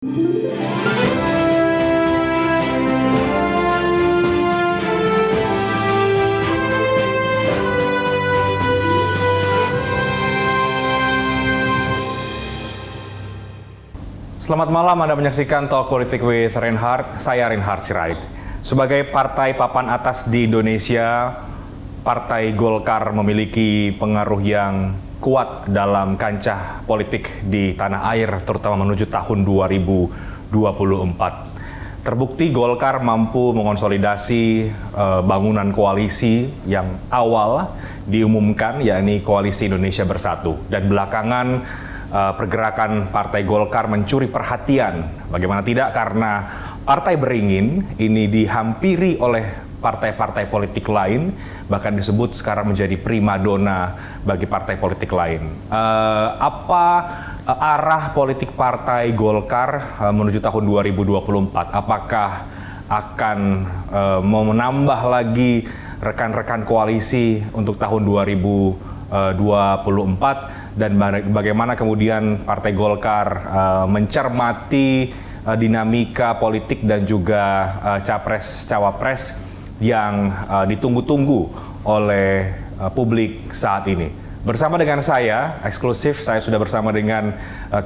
Selamat malam, Anda menyaksikan Talk Politik with Reinhard. Saya Reinhard Sirait. Sebagai partai papan atas di Indonesia, Partai Golkar memiliki pengaruh yang kuat dalam kancah politik di tanah air, terutama menuju tahun 2024. Terbukti Golkar mampu mengonsolidasi bangunan koalisi yang awal diumumkan, yakni Koalisi Indonesia Bersatu. Dan belakangan pergerakan Partai Golkar mencuri perhatian. Bagaimana tidak, karena Partai Beringin ini dihampiri oleh partai-partai politik lain, bahkan disebut sekarang menjadi primadona bagi partai politik lain. Apa arah politik Partai Golkar menuju tahun 2024? Apakah akan mau menambah lagi rekan-rekan koalisi untuk tahun 2024? Dan bagaimana kemudian Partai Golkar mencermati dinamika politik dan juga capres-cawapres yang ditunggu-tunggu oleh publik saat ini. Bersama dengan saya, eksklusif, saya sudah bersama dengan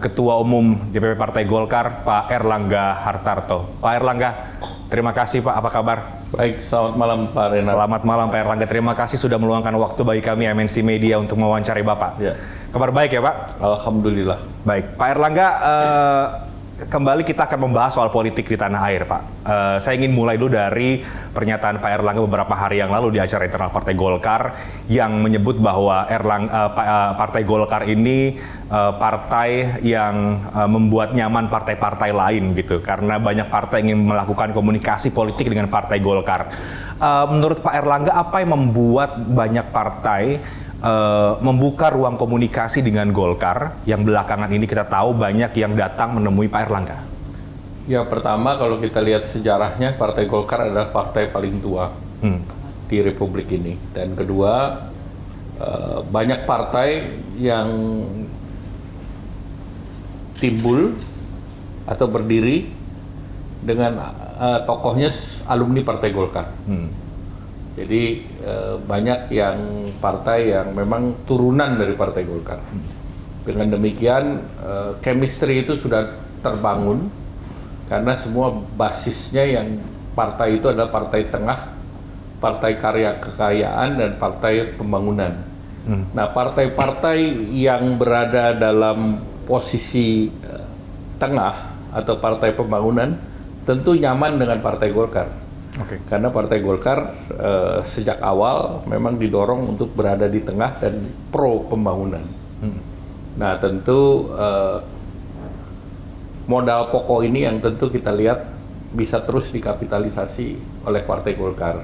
Ketua Umum DPP Partai Golkar, Pak Erlangga Hartarto. Pak Erlangga, terima kasih Pak, apa kabar? Baik, selamat malam Pak Renat. Selamat malam Pak Erlangga, terima kasih sudah meluangkan waktu bagi kami MNC Media untuk mewawancari Bapak. Ya. Kabar baik ya Pak? Alhamdulillah. Baik, Pak Erlangga, kembali kita akan membahas soal politik di tanah air, Pak. Saya ingin mulai dulu dari pernyataan Pak Erlangga beberapa hari yang lalu di acara internal Partai Golkar yang menyebut bahwa Partai Golkar ini partai yang membuat nyaman partai-partai lain gitu, karena banyak partai ingin melakukan komunikasi politik dengan Partai Golkar. Menurut Pak Erlangga, apa yang membuat banyak partai membuka ruang komunikasi dengan Golkar yang belakangan ini kita tahu banyak yang datang menemui Pak Erlangga? Ya, pertama kalau kita lihat sejarahnya, Partai Golkar adalah partai paling tua di Republik ini. Dan kedua, banyak partai yang timbul atau berdiri dengan tokohnya alumni Partai Golkar. Jadi banyak yang partai yang memang turunan dari Partai Golkar. Dengan demikian chemistry itu sudah terbangun karena semua basisnya yang partai itu adalah partai tengah, partai karya kekayaan, dan partai pembangunan. Nah, partai-partai yang berada dalam posisi tengah atau partai pembangunan tentu nyaman dengan Partai Golkar. Okay. Karena Partai Golkar sejak awal memang didorong untuk berada di tengah dan pro pembangunan. Nah, tentu modal pokok ini yang tentu kita lihat bisa terus dikapitalisasi oleh Partai Golkar.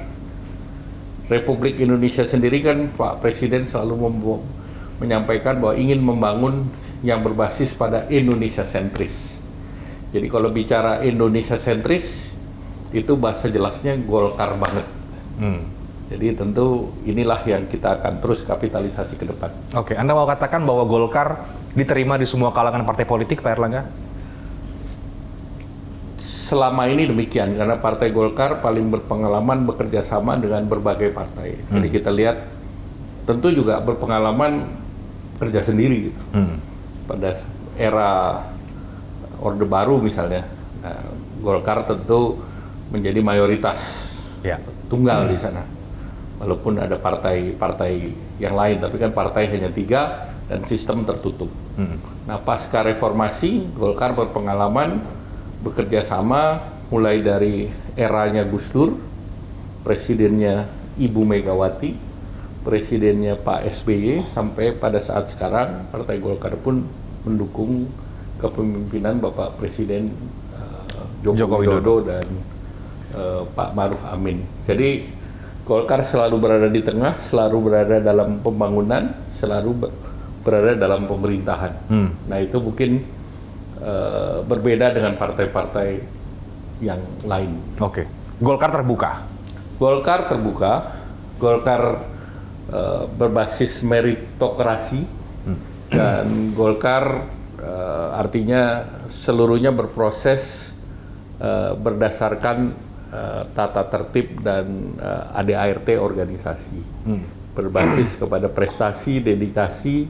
Republik Indonesia sendiri kan Pak Presiden selalu menyampaikan bahwa ingin membangun yang berbasis pada Indonesia sentris. Jadi kalau bicara Indonesia sentris, itu bahasa jelasnya Golkar banget. Jadi tentu inilah yang kita akan terus kapitalisasi ke depan. Oke, Anda mau katakan bahwa Golkar diterima di semua kalangan partai politik, Pak Erlangga? Selama ini demikian, karena Partai Golkar paling berpengalaman bekerja sama dengan berbagai partai. Jadi kita lihat, tentu juga berpengalaman kerja sendiri gitu. Pada era Orde Baru misalnya, Golkar tentu menjadi mayoritas tunggal di sana, walaupun ada partai-partai yang lain, tapi kan partai hanya 3 dan sistem tertutup. Nah, pasca reformasi, Golkar berpengalaman bekerja sama mulai dari eranya Gus Dur, presidennya Ibu Megawati, presidennya Pak SBY, sampai pada saat sekarang Partai Golkar pun mendukung kepemimpinan Bapak Presiden Joko Widodo dan Pak Maruf Amin. Jadi Golkar selalu berada di tengah, selalu berada dalam pembangunan, selalu berada dalam pemerintahan. Nah, itu mungkin berbeda dengan partai-partai yang lain. Oke. Golkar terbuka? Golkar terbuka. Golkar berbasis meritokrasi. Dan Golkar artinya seluruhnya berproses berdasarkan tata tertib dan ADART organisasi, berbasis kepada prestasi, dedikasi,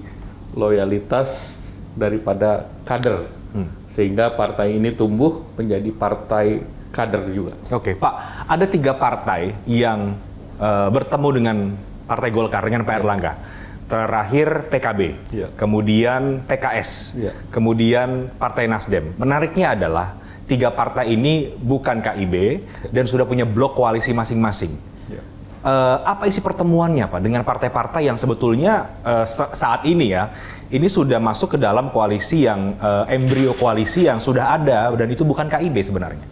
loyalitas daripada kader, sehingga partai ini tumbuh menjadi partai kader juga. Oke, Pak, ada 3 partai yang bertemu dengan Partai Golkar dengan Pak Erlangga. Terakhir PKB, kemudian PKS, kemudian Partai Nasdem. Menariknya adalah 3 partai ini bukan KIB dan sudah punya blok koalisi masing-masing. Apa isi pertemuannya, Pak, dengan partai-partai yang sebetulnya saat ini ya, ini sudah masuk ke dalam koalisi yang embrio koalisi yang sudah ada dan itu bukan KIB sebenarnya?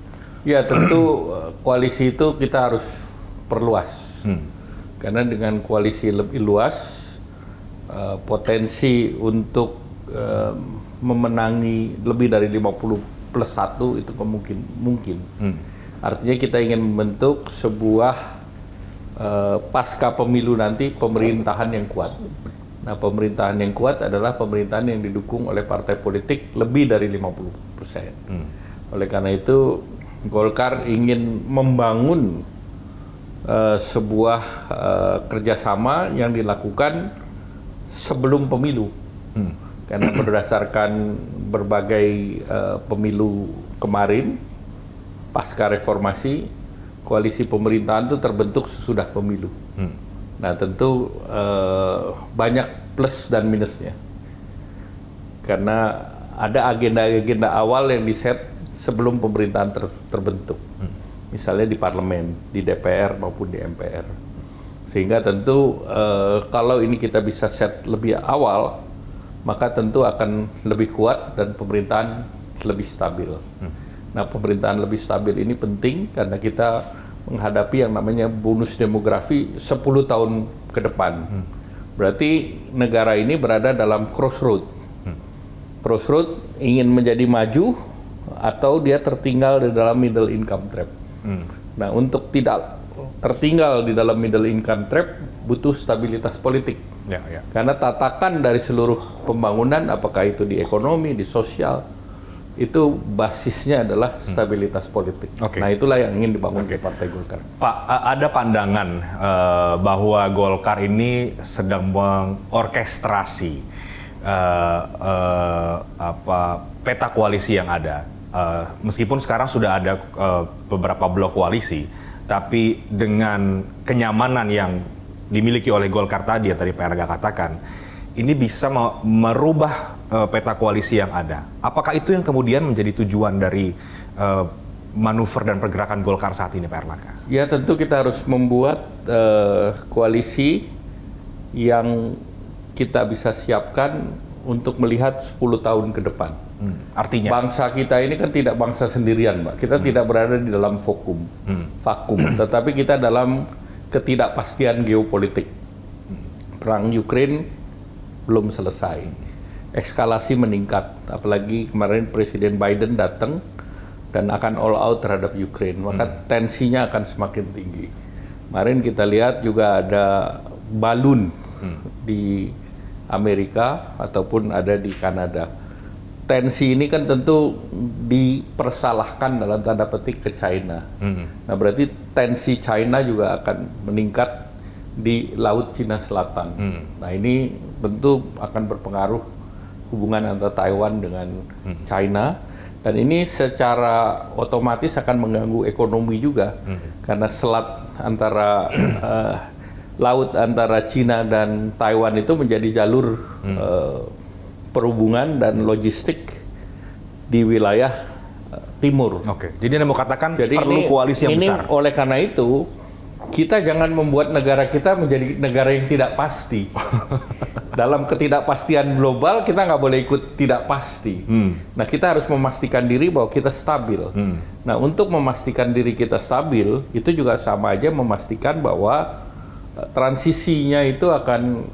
Ya, tentu koalisi itu kita harus perluas. Karena dengan koalisi lebih luas, potensi untuk memenangi lebih dari 50+1 itu mungkin. Artinya kita ingin membentuk sebuah pasca pemilu nanti pemerintahan yang kuat. Nah, pemerintahan yang kuat adalah pemerintahan yang didukung oleh partai politik lebih dari 50%. Oleh karena itu, Golkar ingin membangun sebuah kerjasama yang dilakukan sebelum pemilu. Karena berdasarkan berbagai pemilu kemarin, pasca reformasi, koalisi pemerintahan itu terbentuk sesudah pemilu. Nah, tentu banyak plus dan minusnya. Karena ada agenda-agenda awal yang diset sebelum pemerintahan terbentuk. Misalnya di parlemen, di DPR maupun di MPR. Sehingga tentu kalau ini kita bisa set lebih awal, maka tentu akan lebih kuat dan pemerintahan lebih stabil. Nah, pemerintahan lebih stabil ini penting karena kita menghadapi yang namanya bonus demografi 10 tahun ke depan. Berarti negara ini berada dalam crossroad. Crossroad ingin menjadi maju atau dia tertinggal di dalam middle income trap. Nah, untuk tidak tertinggal di dalam middle income trap butuh stabilitas politik. Karena tatakan dari seluruh pembangunan, apakah itu di ekonomi, di sosial, itu basisnya adalah stabilitas politik. Nah, itulah yang ingin dibangun di Partai Golkar. Pak, ada pandangan bahwa Golkar ini sedang mengorkestrasi peta koalisi yang ada. Meskipun sekarang sudah ada beberapa blok koalisi, tapi dengan kenyamanan yang dimiliki oleh Golkar tadi, yang tadi Pak Erlangga katakan, ini bisa merubah peta koalisi yang ada. Apakah itu yang kemudian menjadi tujuan dari manuver dan pergerakan Golkar saat ini, Pak Erlangga? Ya, tentu kita harus membuat koalisi yang kita bisa siapkan untuk melihat 10 tahun ke depan. Artinya? Bangsa kita ini kan tidak bangsa sendirian, Mbak. Kita tidak berada di dalam vakum, tetapi kita dalam ketidakpastian geopolitik. Perang Ukraine belum selesai, eskalasi meningkat, apalagi kemarin Presiden Biden datang dan akan all out terhadap Ukraine, maka tensinya akan semakin tinggi. Kemarin kita lihat juga ada balun di Amerika ataupun ada di Kanada. Tensi ini kan tentu dipersalahkan dalam tanda petik ke China. Nah, berarti tensi China juga akan meningkat di Laut Cina Selatan. Nah, ini tentu akan berpengaruh hubungan antara Taiwan dengan China, dan ini secara otomatis akan mengganggu ekonomi juga, karena selat antara laut antara China dan Taiwan itu menjadi jalur perhubungan dan logistik di wilayah timur. Jadi Anda mau katakan perlu koalisi yang besar. Oleh karena itu, kita jangan membuat negara kita menjadi negara yang tidak pasti. Dalam ketidakpastian global, kita nggak boleh ikut tidak pasti. Nah, kita harus memastikan diri bahwa kita stabil. Nah, untuk memastikan diri kita stabil, itu juga sama aja memastikan bahwa transisinya itu akan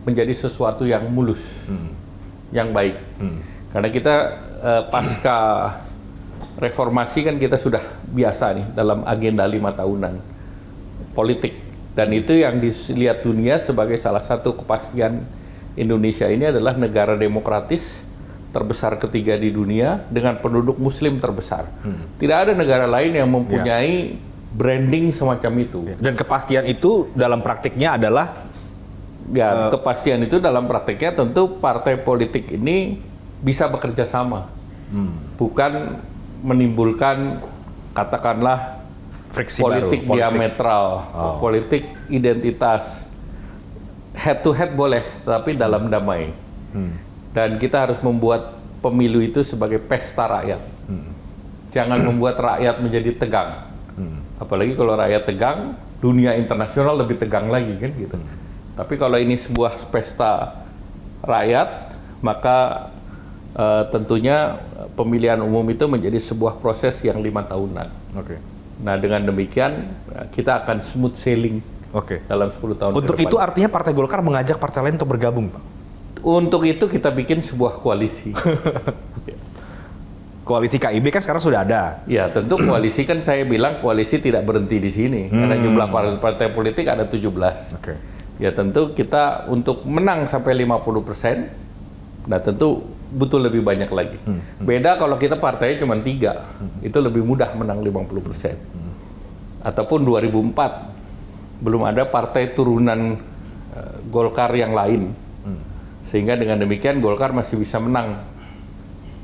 menjadi sesuatu yang mulus, yang baik. Karena kita pasca reformasi kan kita sudah biasa nih dalam agenda 5 tahunan politik, dan itu yang dilihat dunia sebagai salah satu kepastian Indonesia ini adalah negara demokratis, terbesar ketiga di dunia dengan penduduk muslim terbesar. Tidak ada negara lain yang mempunyai branding semacam itu. Dan kepastian itu dalam praktiknya adalah kepastian itu dalam praktiknya tentu partai politik ini bisa bekerja sama. Bukan menimbulkan katakanlah friksi politik baru, diametral, politik identitas. Head to head boleh, tapi dalam damai. Dan kita harus membuat pemilu itu sebagai pesta rakyat. Jangan membuat rakyat menjadi tegang. Apalagi kalau rakyat tegang, dunia internasional lebih tegang lagi kan gitu. Tapi kalau ini sebuah pesta rakyat, maka tentunya pemilihan umum itu menjadi sebuah proses yang 5 tahunan. Nah dengan demikian kita akan smooth sailing dalam 10 tahun Untuk ke depan. itu artinya Partai Golkar mengajak partai lain untuk bergabung, Pak? Untuk itu kita bikin sebuah koalisi. Koalisi KIB kan sekarang sudah ada. Ya tentu koalisi kan saya bilang koalisi tidak berhenti di sini. Karena jumlah partai politik ada 17. Ya tentu kita untuk menang sampai 50%, nah tentu butuh lebih banyak lagi. Beda kalau kita partainya cuma 3, itu lebih mudah menang 50%. Ataupun 2004, belum ada partai turunan Golkar yang lain. Sehingga dengan demikian Golkar masih bisa menang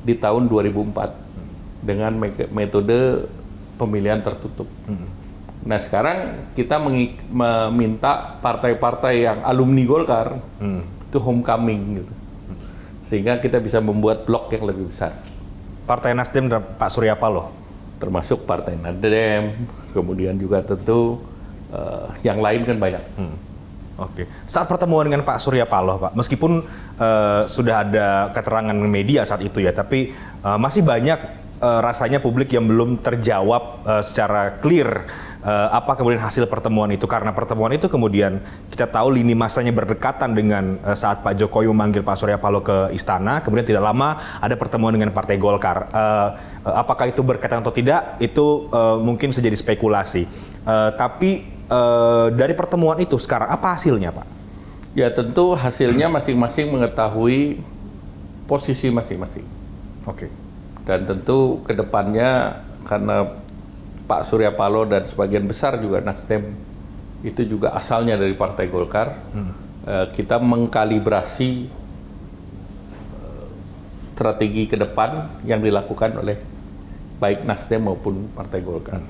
di tahun 2004 dengan metode pemilihan tertutup. Nah sekarang kita meminta partai-partai yang alumni Golkar itu homecoming gitu. Sehingga kita bisa membuat blok yang lebih besar. Partai Nasdem dan Pak Surya Paloh? Termasuk Partai Nasdem, kemudian juga tentu yang lain kan banyak. Saat pertemuan dengan Pak Surya Paloh, Pak, meskipun sudah ada keterangan media saat itu ya, tapi masih banyak rasanya publik yang belum terjawab secara clear apa kemudian hasil pertemuan itu. Karena pertemuan itu kemudian kita tahu lini masanya berdekatan dengan saat Pak Jokowi memanggil Pak Surya Paloh ke istana, kemudian tidak lama ada pertemuan dengan Partai Golkar. Apakah itu berkaitan atau tidak, itu mungkin bisa jadi spekulasi. Tapi dari pertemuan itu sekarang apa hasilnya, Pak? Ya tentu hasilnya masing-masing mengetahui posisi masing-masing. Dan tentu ke depannya karena Pak Surya Paloh dan sebagian besar juga Nasdem itu juga asalnya dari Partai Golkar, kita mengkalibrasi strategi ke depan yang dilakukan oleh baik Nasdem maupun Partai Golkar.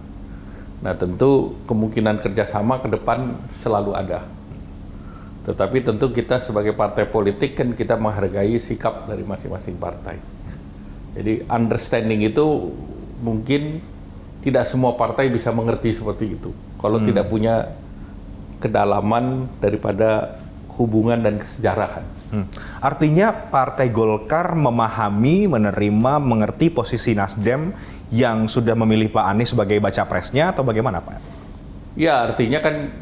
Nah tentu kemungkinan kerjasama ke depan selalu ada. Tetapi tentu kita sebagai partai politik kan kita menghargai sikap dari masing-masing partai. Jadi understanding itu mungkin tidak semua partai bisa mengerti seperti itu. Kalau tidak punya kedalaman daripada hubungan dan kesejarahan. Artinya Partai Golkar memahami, menerima, mengerti posisi Nasdem yang sudah memilih Pak Anies sebagai baca presnya atau bagaimana, Pak? Ya artinya kan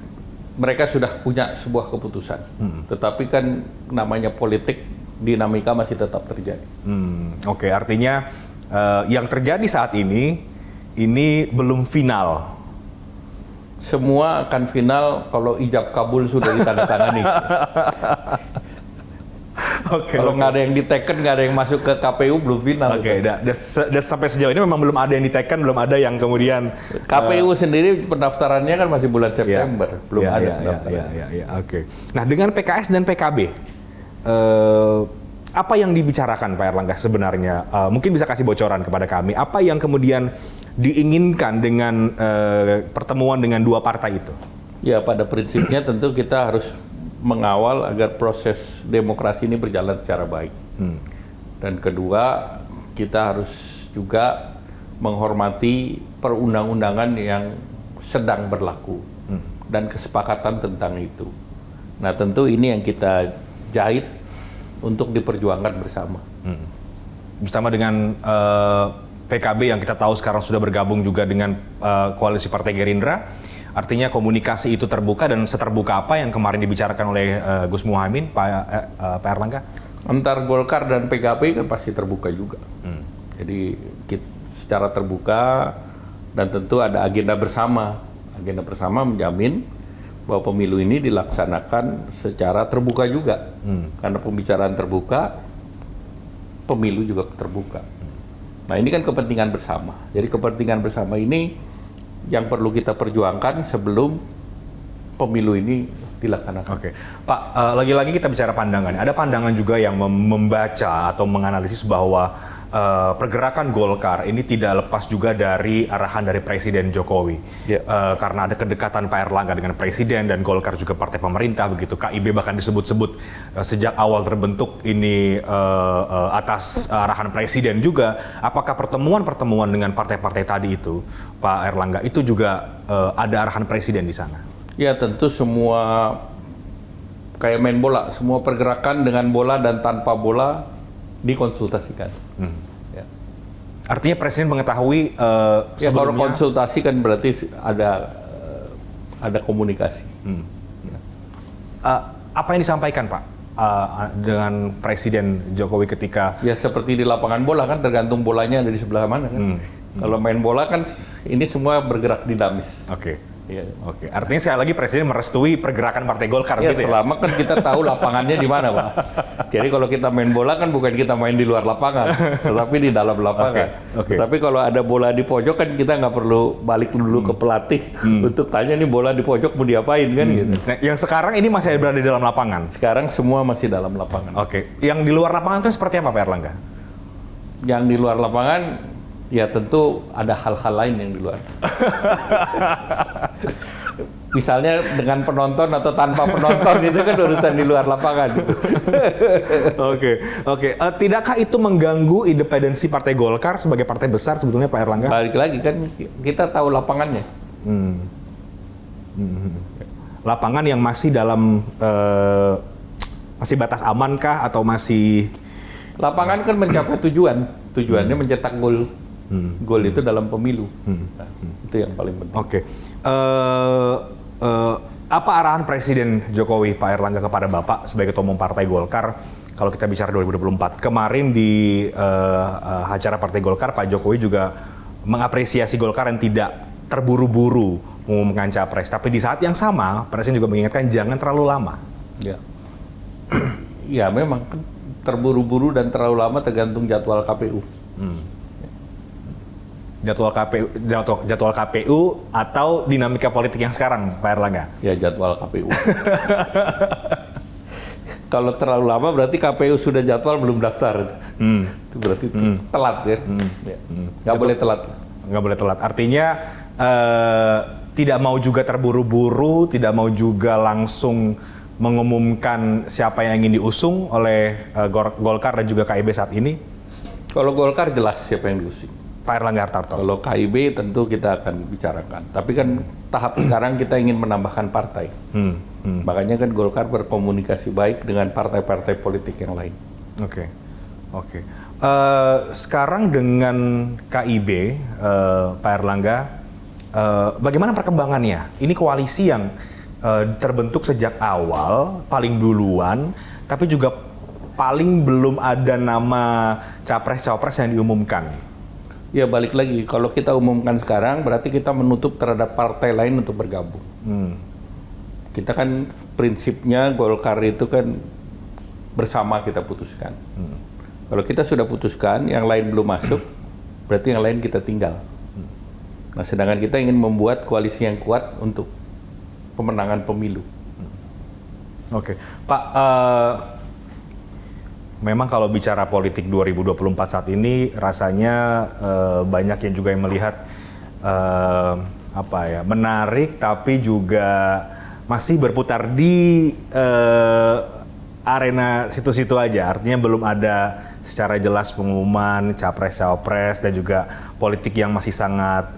mereka sudah punya sebuah keputusan. Tetapi kan namanya politik, dinamika masih tetap terjadi. Artinya yang terjadi saat ini belum final. Semua akan final kalau ijab kabul sudah ditandatangani. Kalau nggak ada yang diteken, nggak ada yang masuk ke KPU, belum final. Sampai sejauh ini memang belum ada yang diteken, belum ada yang kemudian KPU sendiri pendaftarannya kan masih bulan September, belum ada pendaftaran. Nah, dengan PKS dan PKB, apa yang dibicarakan Pak Erlangga sebenarnya? Mungkin bisa kasih bocoran kepada kami. Apa yang kemudian diinginkan dengan pertemuan dengan dua partai itu? Ya, pada prinsipnya tentu kita harus mengawal agar proses demokrasi ini berjalan secara baik. Dan kedua, kita harus juga menghormati perundang-undangan yang sedang berlaku dan kesepakatan tentang itu. Nah, tentu ini yang kita jahit untuk diperjuangkan bersama. Bersama dengan PKB yang kita tahu sekarang sudah bergabung juga dengan koalisi Partai Gerindra. Artinya komunikasi itu terbuka, dan seterbuka apa yang kemarin dibicarakan oleh Gus Muhaimin, Pak Erlangga? Antar Golkar dan PKB kan pasti terbuka juga. Jadi secara terbuka, dan tentu ada agenda bersama. Agenda bersama menjamin bahwa pemilu ini dilaksanakan secara terbuka juga. Karena pembicaraan terbuka, pemilu juga terbuka. Nah ini kan kepentingan bersama. Jadi kepentingan bersama ini yang perlu kita perjuangkan sebelum pemilu ini dilaksanakan. Oke, Pak, lagi-lagi kita bicara pandangan. Ada pandangan juga yang membaca atau menganalisis bahwa pergerakan Golkar ini tidak lepas juga dari arahan dari Presiden Jokowi. Karena ada kedekatan Pak Erlangga dengan Presiden dan Golkar juga partai pemerintah begitu. KIB bahkan disebut-sebut sejak awal terbentuk ini atas arahan Presiden juga. Apakah pertemuan-pertemuan dengan partai-partai tadi itu, Pak Erlangga, itu juga ada arahan Presiden di sana? Ya tentu semua kayak main bola, semua pergerakan dengan bola dan tanpa bola dikonsultasikan. Ya. Artinya Presiden mengetahui ya kalau sebelumnya. konsultasi kan berarti ada komunikasi. Apa yang disampaikan Pak dengan Presiden Jokowi ketika Ya seperti di lapangan bola kan tergantung bolanya ada di sebelah mana kan. Kalau main bola kan ini semua bergerak dinamis. Oke. Ya. Oke, artinya sekali lagi Presiden merestui pergerakan Partai Golkar Ya, gitu ya? selama kan kita tahu lapangannya di mana, Pak. Jadi kalau kita main bola kan bukan kita main di luar lapangan, tetapi di dalam lapangan. Oke. Tapi kalau ada bola di pojok kan kita nggak perlu balik dulu ke pelatih untuk tanya nih bola di pojok mau diapain kan gitu. Nah, yang sekarang ini masih berada di dalam lapangan? Sekarang semua masih dalam lapangan. Oke, yang di luar lapangan itu seperti apa Pak Erlangga? Yang di luar lapangan ya tentu ada hal-hal lain yang di luar. Misalnya dengan penonton atau tanpa penonton itu kan urusan di luar lapangan. Oke. Tidakkah itu mengganggu independensi Partai Golkar sebagai partai besar sebetulnya Pak Erlangga? Balik lagi kan kita tahu lapangannya. Lapangan yang masih dalam masih batas amankah atau masih? Lapangan kan mencapai tujuan. Tujuannya mencetak gol. Gol itu dalam pemilu. Nah, itu yang paling penting. Oke. Apa arahan Presiden Jokowi Pak Erlangga kepada Bapak sebagai Ketua Umum Partai Golkar kalau kita bicara 2024? Kemarin di acara Partai Golkar Pak Jokowi juga mengapresiasi Golkar yang tidak terburu-buru mengumumkan capres. Tapi di saat yang sama Presiden juga mengingatkan jangan terlalu lama. Ya. Ya memang kan terburu-buru dan terlalu lama tergantung jadwal KPU. Jadwal KPU atau dinamika politik yang sekarang, Pak Erlangga? Ya jadwal KPU. Kalau terlalu lama berarti KPU sudah jadwal belum daftar. Itu berarti telat ya. Nggak boleh telat. Nggak boleh telat. Artinya tidak mau juga terburu-buru, tidak mau juga langsung mengumumkan siapa yang ingin diusung oleh Golkar dan juga KIB saat ini? Kalau Golkar jelas siapa yang diusung. Pak Erlangga Hartarto. Kalau KIB tentu kita akan bicarakan. Tapi kan tahap sekarang kita ingin menambahkan partai. Makanya kan Golkar berkomunikasi baik dengan partai-partai politik yang lain. Oke. Sekarang dengan KIB, Pak Erlangga, bagaimana perkembangannya? Ini koalisi yang terbentuk sejak awal, paling duluan, tapi juga paling belum ada nama capres-cawapres yang diumumkan. Ya balik lagi, kalau kita umumkan sekarang berarti kita menutup terhadap partai lain untuk bergabung. Kita kan prinsipnya Golkar itu kan bersama kita putuskan. Kalau kita sudah putuskan, yang lain belum masuk, berarti yang lain kita tinggal. Nah sedangkan kita ingin membuat koalisi yang kuat untuk pemenangan pemilu. Oke, Pak, memang kalau bicara politik 2024 saat ini rasanya banyak yang juga yang melihat menarik tapi juga masih berputar di arena situ-situ aja. Artinya belum ada secara jelas pengumuman capres-cawapres dan juga politik yang masih sangat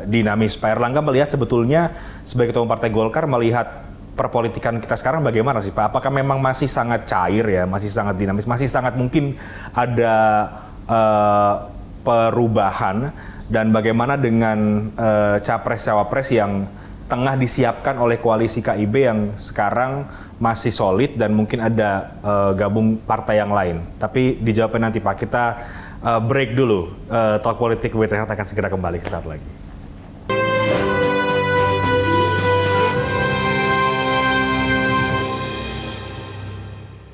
dinamis. Pak Erlangga melihat sebetulnya sebagai Ketua Umum Partai Golkar melihat perpolitikan kita sekarang bagaimana sih Pak? Apakah memang masih sangat cair ya, masih sangat dinamis, masih sangat mungkin ada perubahan dan bagaimana dengan capres-cawapres yang tengah disiapkan oleh koalisi KIB yang sekarang masih solid dan mungkin ada gabung partai yang lain. Tapi dijawabnya nanti Pak, kita break dulu. Talk Politik with Reinhard akan segera kembali sesaat lagi.